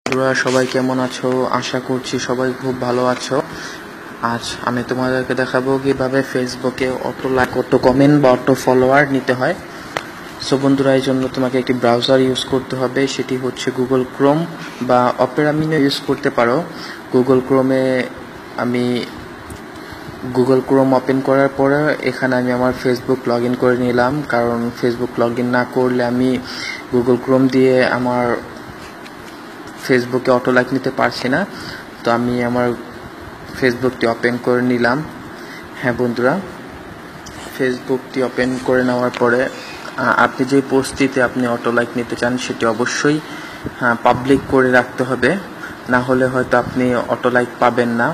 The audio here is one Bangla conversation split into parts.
তোমরা সবাই কেমন আছো? আশা করছি সবাই খুব ভালো আছো। আজ আমি তোমাদেরকে দেখাবো কিভাবে ফেসবুকে অটো লাইক, অটো কমেন্ট বা অটো ফলোয়ার নিতে হয়। সো বন্ধুরা, এই জন্য তোমাকে একটি ব্রাউজার ইউজ করতে হবে, সেটি হচ্ছে গুগল ক্রোম বা অপেরা মিনি ইউজ করতে পারো। গুগল ক্রোমে আমি গুগল ক্রোম ওপেন করার পরে এখানে আমি আমার ফেসবুক লগ ইন করে নিলাম, কারণ ফেসবুক লগ ইন না করলে আমি গুগল ক্রোম দিয়ে আমার ফেসবুকে অটো লাইক নিতে পারছি না। তো আমি আমার ফেসবুকটি ওপেন করে নিলাম। হ্যাঁ বন্ধুরা, ফেসবুকটি ওপেন করে নেওয়ার পরে আপনি যে পোস্টটিতে আপনি অটো লাইক নিতে চান সেটি অবশ্যই পাবলিক করে রাখতে হবে, না হলে হয়তো আপনি অটো লাইক পাবেন না।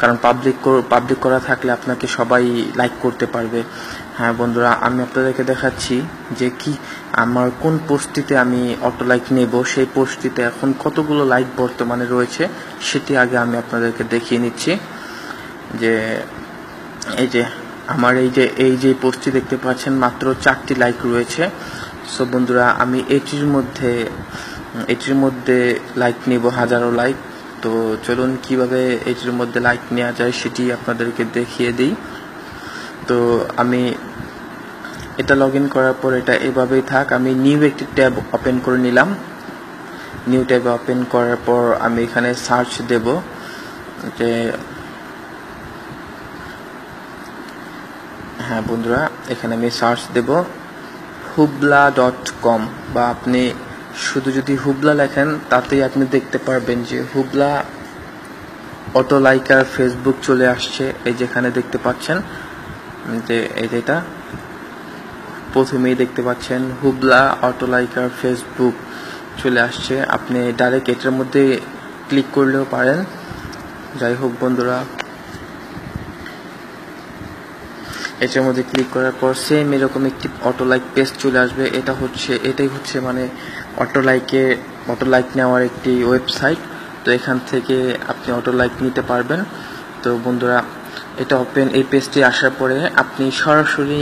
কারণ পাবলিক করা থাকলে আপনাকে সবাই লাইক করতে পারবে। হ্যাঁ বন্ধুরা, আমি আপনাদেরকে দেখাচ্ছি যে কি আমার কোন পোস্টটিতে আমি অটো লাইক নেব, সেই পোস্টটিতে এখন কতগুলো লাইক বর্তমানে রয়েছে সেটি আগে আমি আপনাদেরকে দেখিয়ে নিচ্ছি। যে এই যে আমার এই যে পোস্টটি দেখতে পাচ্ছেন, মাত্র 4টি লাইক রয়েছে। সো বন্ধুরা, আমি এটির মধ্যে লাইক নেব, হাজারো লাইক। তো চলুন কিভাবে এটির মধ্যে লাইক নেওয়া যায় সেটি আপনাদেরকে দেখিয়ে দিই। তো আমি এটা লগ ইন করার পর এটা এভাবেই থাক, আমি নিউ একটি ট্যাব ওপেন করে নিলাম। নিউ ট্যাব ওপেন করার পর আমি এখানে সার্চ দেব, যে হ্যাঁ বন্ধুরা, এখানে আমি সার্চ দেব হুবলা.com, বা আপনি শুধু যদি হুবলা লেখেন তাতেই আপনি দেখতে পারবেন যে হুবলা অটো লাইকার ফেসবুক চলে আসছে। এই যেখানে দেখতে পাচ্ছেন যে এটা প্রথমেই দেখতে পাচ্ছেন হুবলা অটো লাইকার ফেসবুক চলে আসছে। আপনি ডাইরেক্ট এটার মধ্যে ক্লিক করলেও পারেন। যাই হোক বন্ধুরা, এটার মধ্যে ক্লিক করার পর সেম এরকম একটি অটো লাইক পেজ চলে আসবে। এটাই হচ্ছে মানে অটো লাইক নেওয়ার একটি ওয়েবসাইট। তো এখান থেকে আপনি অটো লাইক নিতে পারবেন। তো বন্ধুরা, এই পেজটি আসার পরে আপনি সরাসরি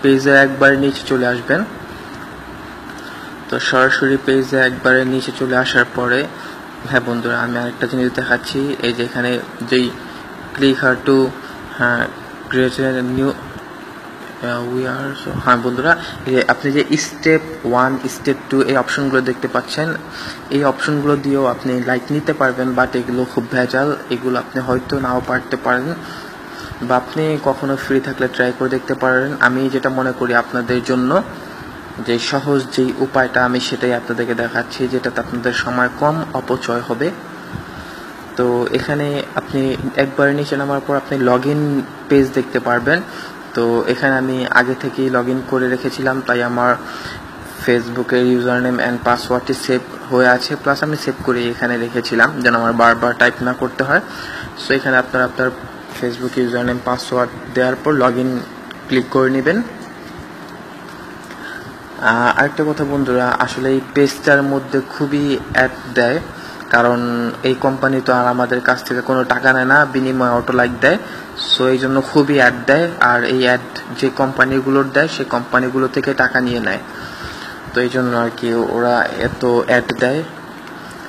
পেজে একবারে নিচে চলে আসবেন। তো সরাসরি পেজে একবারে নিচে চলে আসার পরে হ্যাঁ বন্ধুরা, আমি আরেকটা জিনিস দেখাচ্ছি। এই যে এখানে যেই click her to create new হ্যাঁ বন্ধুরা, আপনি যে স্টেপ 1 স্টেপ 2 এই অপশনগুলো দেখতে পাচ্ছেন, এই অপশনগুলো দিয়েও আপনি লাইক নিতে পারবেন। বাট এগুলো খুব ভেজাল, এগুলো আপনি হয়তো নাও পারতে পারেন, বা আপনি কখনো ফ্রি থাকলে ট্রাই করে দেখতে পারেন। আমি যেটা মনে করি আপনাদের জন্য যে সহজ যেই উপায়টা, আমি সেটাই আপনাদেরকে দেখাচ্ছি, যেটাতে আপনাদের সময় কম অপচয় হবে। তো এখানে আপনি একবার নিচে নামার পর আপনি লগ ইন পেজ দেখতে পারবেন। তো এখানে আমি আগে থেকেই লগ ইন করে রেখেছিলাম, তাই আমার ফেসবুকের ইউজার নেম অ্যান্ড পাসওয়ার্ডটি সেভ হয়ে আছে, প্লাস আমি সেভ করে এখানে রেখেছিলাম যেন আমার বারবার টাইপ না করতে হয়। সো এখানে আপনার ফেসবুক ইউজার নেম পাসওয়ার্ড দেওয়ার পর লগ ইন ক্লিক করে নেবেন। আরেকটা কথা বন্ধুরা, আসলে এই পেজটার মধ্যে খুবই অ্যাড দেয়, কারণ এই কোম্পানি তো আর আমাদের কাছ থেকে কোনো টাকা নেয় না, বিনিময়ে অটো লাইক দেয়। সো এই জন্য খুবই অ্যাড দেয়, আর এই অ্যাড যে কোম্পানিগুলোর দেয় সেই কোম্পানিগুলো থেকে টাকা নিয়ে নেয়। তো এই জন্য আর কি ওরা এত অ্যাড দেয়।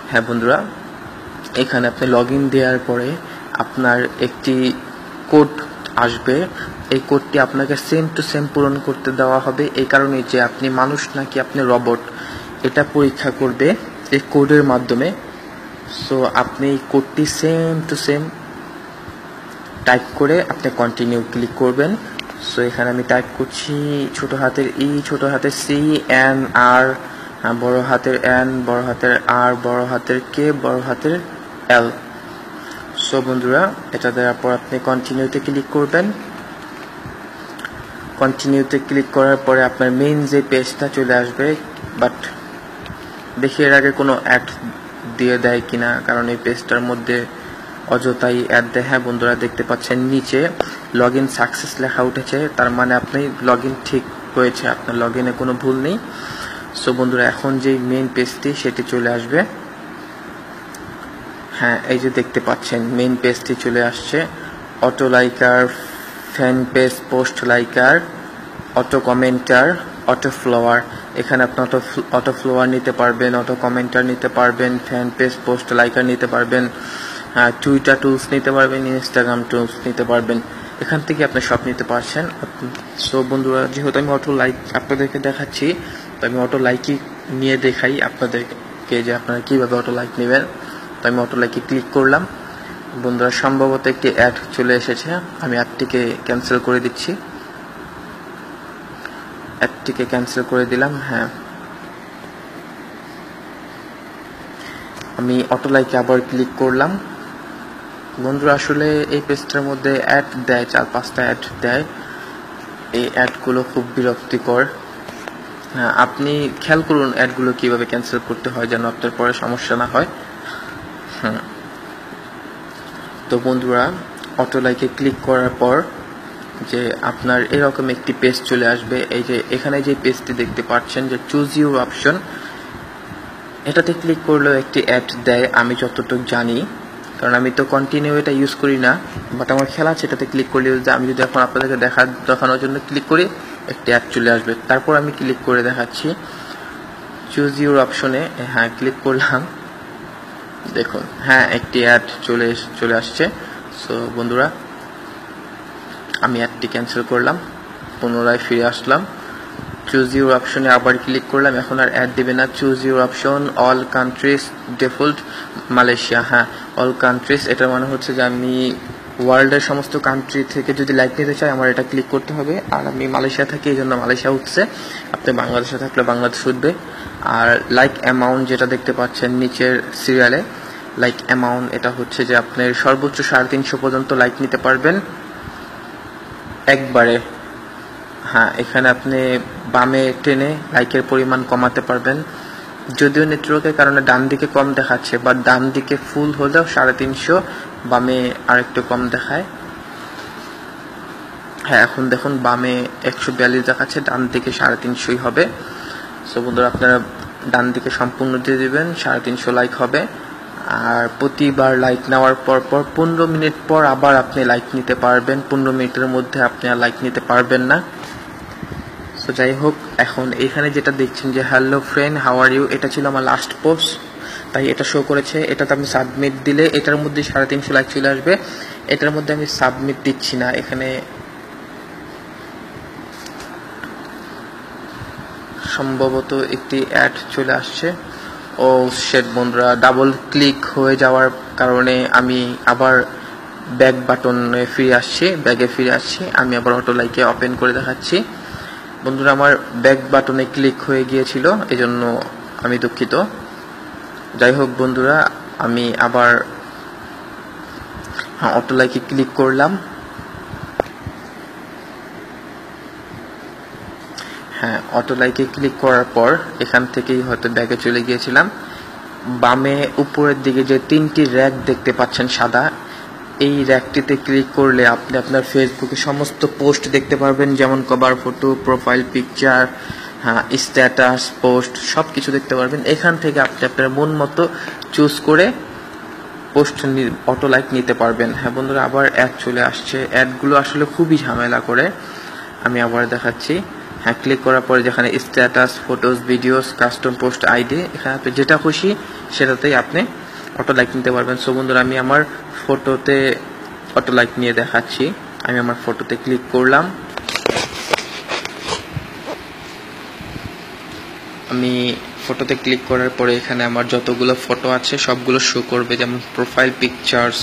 হ্যাঁ বন্ধুরা, এখানে আপনি লগ ইন দেওয়ার পরে আপনার একটি কোড আসবে। এই কোডটি আপনাকে সেম টু সেম পূরণ করতে দেওয়া হবে, এই কারণে যে আপনি মানুষ নাকি আপনি রোবট এটা পরীক্ষা করবে এই কোডের মাধ্যমে। সো আপনি এই কোডটি সেম টু সেম টাইপ করে আপনি কন্টিনিউ ক্লিক করবেন। সো এখানে আমি টাইপ করছি ছোট হাতের ই, ছোট হাতের সি, এন আর, বড় হাতের এন, বড় হাতের আর, বড় হাতের কে, বড় হাতের এল। সো বন্ধুরা, এটা দেওয়ার পর আপনি কন্টিনিউতে ক্লিক করবেন। কন্টিনিউতে ক্লিক করার পরে আপনার মেইন যে পেজটা চলে আসবে। বাট দেখি এর আগে কোনো অ্যাড দিয়ে দেয় কিনা, কারণ এই পেজটার মধ্যে অযথাই অ্যাড দেয়। হ্যাঁ বন্ধুরা, দেখতে পাচ্ছেন নিচে লগ ইন সাকসেস লেখা উঠেছে, তার মানে আপনি লগ ইন ঠিক হয়েছে, আপনার লগ ইনে কোনো ভুল নেই। সো বন্ধুরা, এখন যেই মেইন পেজটি সেটি চলে আসবে। হ্যাঁ, এই যে দেখতে পাচ্ছেন মেইন পেজটি চলে আসছে। Auto liker, fan page, post liker, auto কমেন্টার, auto follower, এখানে আপনি অটো ফলোয়ার নিতে পারবেন, অটো কমেন্টার নিতে পারবেন, ফ্যান পেজ পোস্ট লাইকার নিতে পারবেন, টুইটার টুলস নিতে পারবেন, ইনস্টাগ্রাম টুলস নিতে পারবেন। এখান থেকে আপনি সব নিতে পারছেন। সো বন্ধুরা, যেহেতু আমি অটো লাইক আপনাদেরকে দেখাচ্ছি, তো আমি অটো লাইকই নিয়ে দেখাই আপনাদেরকে যে আপনারা কীভাবে অটো লাইক নেবেন। তো আমি অটো লাইকে ক্লিক করলাম। বন্ধুরা, সম্ভবত একটি অ্যাড চলে এসেছে, আমি অ্যাডটিকে ক্যান্সেল করে দিচ্ছি। অ্যাডটিকে ক্যান্সেল করে দিলাম। হ্যাঁ, আমি অটো লাইকে আবার ক্লিক করলাম। বন্ধুরা, আসলে এই পেজটার মধ্যে অ্যাড দেয়, 4-5টা অ্যাড দেয়। এই অ্যাডগুলো খুব বিরক্তিকর। হ্যাঁ, আপনি খেয়াল করুন অ্যাডগুলো কিভাবে ক্যান্সেল করতে হয়, যেন আপনার পরে সমস্যা না হয়। তো বন্ধুরা, অটো লাইকে ক্লিক করার পর যে আপনার এরকম একটি পেজ চলে আসবে। এই যে এখানে যে পেজটি দেখতে পাচ্ছেন যে চুজ ইউর অপশন, এটাতে ক্লিক করলেও একটি অ্যাড দেয় আমি যতটুকু জানি, কারণ আমি তো কন্টিনিউ এটা ইউজ করি না, বাট আমার খেলা আছে। এটাতে ক্লিক করলে আমি যদি এখন আপনাদেরকে দেখানোর জন্য ক্লিক করি, একটি অ্যাড চলে আসবে। তারপর আমি ক্লিক করে দেখাচ্ছি চুজ ইউর অপশনে। হ্যাঁ, ক্লিক করলাম, দেখুন হ্যাঁ একটি অ্যাড চলে আসছে। সো বন্ধুরা, আমি অ্যাডটি ক্যান্সেল করলাম, পুনরায় ফিরে আসলাম, চুজ ইউর অপশনে আবার ক্লিক করলাম। এখন আর অ্যাড দেবে না। Choose your option, all countries, default Malaysia. হ্যাঁ, অল কান্ট্রিজ, এটার মানে হচ্ছে যে আমি ওয়ার্ল্ডের সমস্ত কান্ট্রি থেকে যদি লাইক নিতে চাই আমার এটা ক্লিক করতে হবে। আর আমি মালয়েশিয়া থাকি, এই জন্য মালয়েশিয়া উঠছে। আপনি বাংলাদেশে থাকলে বাংলাদেশ উঠবে। আর লাইক অ্যামাউন্ট যেটা দেখতে পাচ্ছেন নিচের সিরিয়ালে, লাইক অ্যামাউন্ট, এটা হচ্ছে যে আপনার সর্বোচ্চ 350 পর্যন্ত লাইক নিতে পারবেন একবারে। হ্যাঁ, এখানে আপনি বামে টেনে লাইকের পরিমাণ কমাতে পারবেন। যদিও নেটওয়ার্কের কারণে ডান দিকে কম দেখাচ্ছে, বাট ডান দিকে ফুল হলেও 350, বামে আরেকটু কম দেখায়। হ্যাঁ, এখন দেখুন বামে 142 দেখাচ্ছে, ডান দিকে 350 হবে। সো বন্ধুরা, আপনারা ডান দিকে সম্পূর্ণ দিয়ে দিবেন, 350 লাইক হবে। আর প্রতিবার লাইক নেওয়ার পর 15 মিনিট পর আবার আপনি লাইক নিতে পারবেন। 15 মিনিটের মধ্যে আপনি আর লাইক নিতে পারবেন না। সো যাই হোক, এখন এখানে যেটা দেখছেন যে hello friend, how are you, এটা ছিল আমার লাস্ট পোস্ট, তাই এটা শো করেছে। এটাতে আমি সাবমিট দিলে এটার মধ্যে 350 লাইক চলে আসবে। এটার মধ্যে আমি সাবমিট দিচ্ছি না। এখানে সম্ভবত একটি অ্যাড চলে আসছে। ও শেট বন্ধুরা, ডাবল ক্লিক হয়ে যাওয়ার কারণে আমি আবার ব্যাক বাটনে ব্যাগে ফিরে আসছি। আমি আবার অটো লাইকে ওপেন করে দেখাচ্ছি। বন্ধুরা, আমার ব্যাক বাটনে ক্লিক হয়ে গিয়েছিল, এজন্য আমি দুঃখিত। যাই হোক বন্ধুরা, আমি আবার অটো লাইকে ক্লিক করলাম। হ্যাঁ, অটো লাইকে ক্লিক করার পর এখান থেকেই হয়তো ব্যাগে চলে গিয়েছিলাম। বামে উপরের দিকে যে 3টি র্যাক দেখতে পাচ্ছেন সাদা, এই র্যাকটিতে ক্লিক করলে আপনি আপনার ফেসবুকে সমস্ত পোস্ট দেখতে পারবেন, যেমন cover photo, profile picture, status, post, সব কিছু দেখতে পারবেন। এখান থেকে আপনি আপনার মন মতো চুজ করে পোস্ট অটো লাইক নিতে পারবেন। হ্যাঁ বন্ধুরা, আবার অ্যাড চলে আসছে। অ্যাডগুলো আসলে খুবই ঝামেলা করে। আমি আবার দেখাচ্ছি। হ্যাঁ, ক্লিক করার পরে যেখানে status, photos, videos, custom post ID, এখানে আপনি যেটা খুশি সেটাতেই আপনি অটো লাইক নিতে পারবেন। সো বন্ধুরা, আমি আমার ফটোতে অটো লাইক নিয়ে দেখাচ্ছি। আমি আমার ফটোতে ক্লিক করলাম। আমি ফটোতে ক্লিক করার পরে এখানে আমার যতগুলো ফটো আছে সবগুলো শো করবে, যেমন profile pictures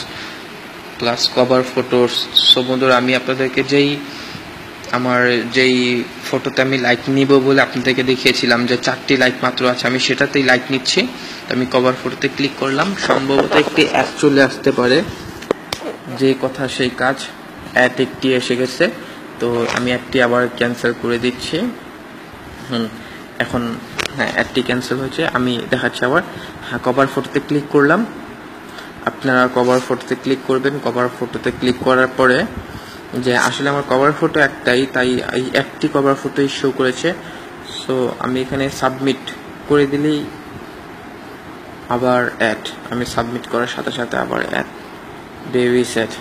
plus cover photos. So বন্ধুরা, আমি আপনাদেরকে আমার যেই ফটোতে আমি লাইক নিব বলে আপনাদেরকে দেখিয়েছিলাম যে 4টি লাইক মাত্র আছে, আমি সেটাতেই লাইক নিচ্ছি। তো আমি কভার ফটোতে ক্লিক করলাম। সম্ভবত একটি অ্যাড চলে আসতে পারে, যে কথা সেই কাজ, অ্যাড একটি এসে গেছে। তো আমি অ্যাডটি আবার ক্যান্সেল করে দিচ্ছি। এখন হ্যাঁ, অ্যাডটি ক্যান্সেল হয়েছে। আমি দেখাচ্ছি আবার। হ্যাঁ, কভার ফটোতে ক্লিক করলাম। আপনারা কভার ফটোতে ক্লিক করবেন। কভার ফটোতে ক্লিক করার পরে যে আসলে আমার কভার ফটো একটাই, তাই এই একটি কভার ফটোই শো করেছে। সো আমি এখানে সাবমিট করে দিলেই আবার অ্যাড, আমি সাবমিট করার সাথে সাথে আবার অ্যাড বেবি সেট।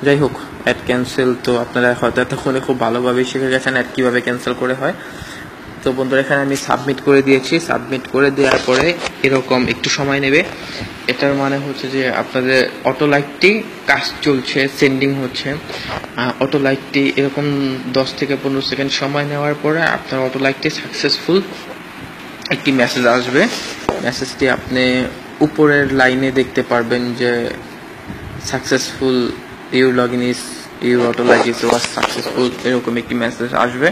যাই হোক, অ্যাড ক্যান্সেল। তো আপনারা হয়তো এতক্ষণে খুব ভালোভাবেই শিখে গেছেন অ্যাড কীভাবে ক্যান্সেল করে হয়। তো বন্ধুরা এখানে আমি সাবমিট করে দিয়েছি। সাবমিট করে দেওয়ার পরে এরকম একটু সময় নেবে। এটার মানে হচ্ছে যে আপনাদের অটো লাইকটি কাজ চলছে, সেন্ডিং হচ্ছে। অটো লাইকটি এরকম 10 থেকে 15 সেকেন্ড সময় নেওয়ার পরে আপনার অটো লাইকটি সাকসেসফুল একটি মেসেজ আসবে। মেসেজটি আপনি উপরের লাইনে দেখতে পারবেন যে successful your log in is your auto like is was successful, এরকম একটি মেসেজ আসবে।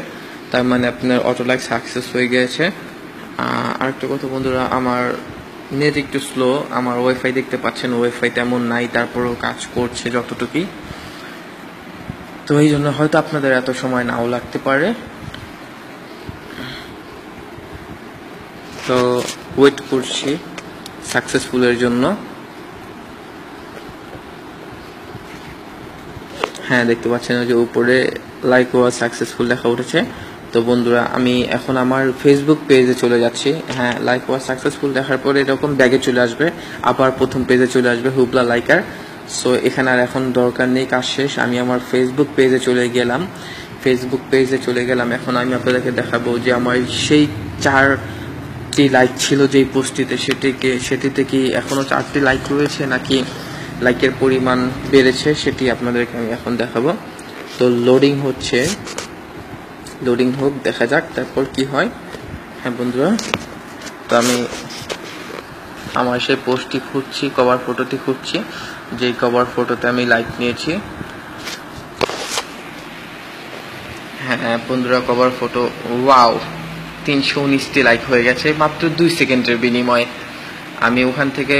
তার মানে আপনার অটো লাইক সাকসেস হয়ে গিয়েছে। আরেকটা কথা বন্ধুরা, আমার নেট একটু স্লো, আমার ওয়াইফাই দেখতে পাচ্ছেন ওয়াইফাই তেমন নাই, তারপরেও কাজ করছে যতটুকুই। তো এই জন্য হয়তো আপনাদের এত সময় নাও লাগতে পারে। তো ওয়েট করছি সাকসেসফুলের জন্য। হ্যাঁ, দেখতে পাচ্ছেন ওই যে উপরে লাইক ওয়াজ সাকসেসফুল লেখা উঠেছে। তো বন্ধুরা আমি এখন আমার ফেসবুক পেজে চলে যাচ্ছি। হ্যাঁ, লাইক ওয়াজ সাকসেসফুল দেখার পরে এরকম ব্যাগে চলে আসবে, আবার প্রথম পেজে চলে আসবে হুবলা লাইকার। সো এখানে আর এখন দরকার নেই, কাজ শেষ। আমি আমার ফেসবুক পেজে চলে গেলাম। এখন আমি আপনাদেরকে দেখাবো যে আমার সেই 4টি লাইক ছিল যেই পোস্টটিতে, সেটিতে কি এখনো 4টি লাইক রয়েছে নাকি লাইকের পরিমাণ বেড়েছে সেটি আপনাদেরকে আমি এখন দেখাবো। তো লোডিং হোক, দেখা যাক তারপর কি হয়। হ্যাঁ বন্ধুরা, তো আমি আমার সেই পোস্টটি খুঁজছি, কভার ফটোটি খুঁজছি, যেই কভার ফটোতে আমি লাইক নিয়েছি। হ্যাঁ বন্ধুরা, কভার ফটো, ওয়াও, 319টি লাইক হয়ে গেছে মাত্র 2 সেকেন্ডের বিনিময়ে। আমি ওখান থেকে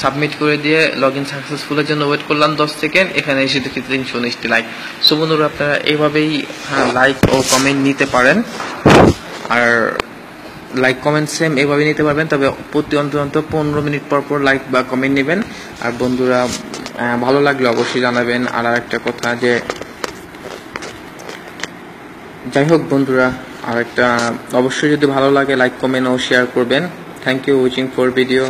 সাবমিট করে দিয়ে লগ ইন সাকসেসফুলের জন্য ওয়েট করলাম 10 সেকেন্ড, এখানে এসে দেখি 319টি লাইক। সো বন্ধুরা আপনারা এইভাবেই লাইক ও কমেন্ট নিতে পারেন। আর লাইক কমেন্ট সেম এভাবে নিতে পারবেন, তবে প্রতি অন্তত 15 মিনিট পর লাইক বা কমেন্ট নেবেন। আর বন্ধুরা ভালো লাগলে অবশ্যই জানাবেন। আর একটা কথা যে যাই হোক বন্ধুরা, অবশ্যই যদি ভালো লাগে লাইক কমেন্ট ও শেয়ার করবেন। Thank you watching for video.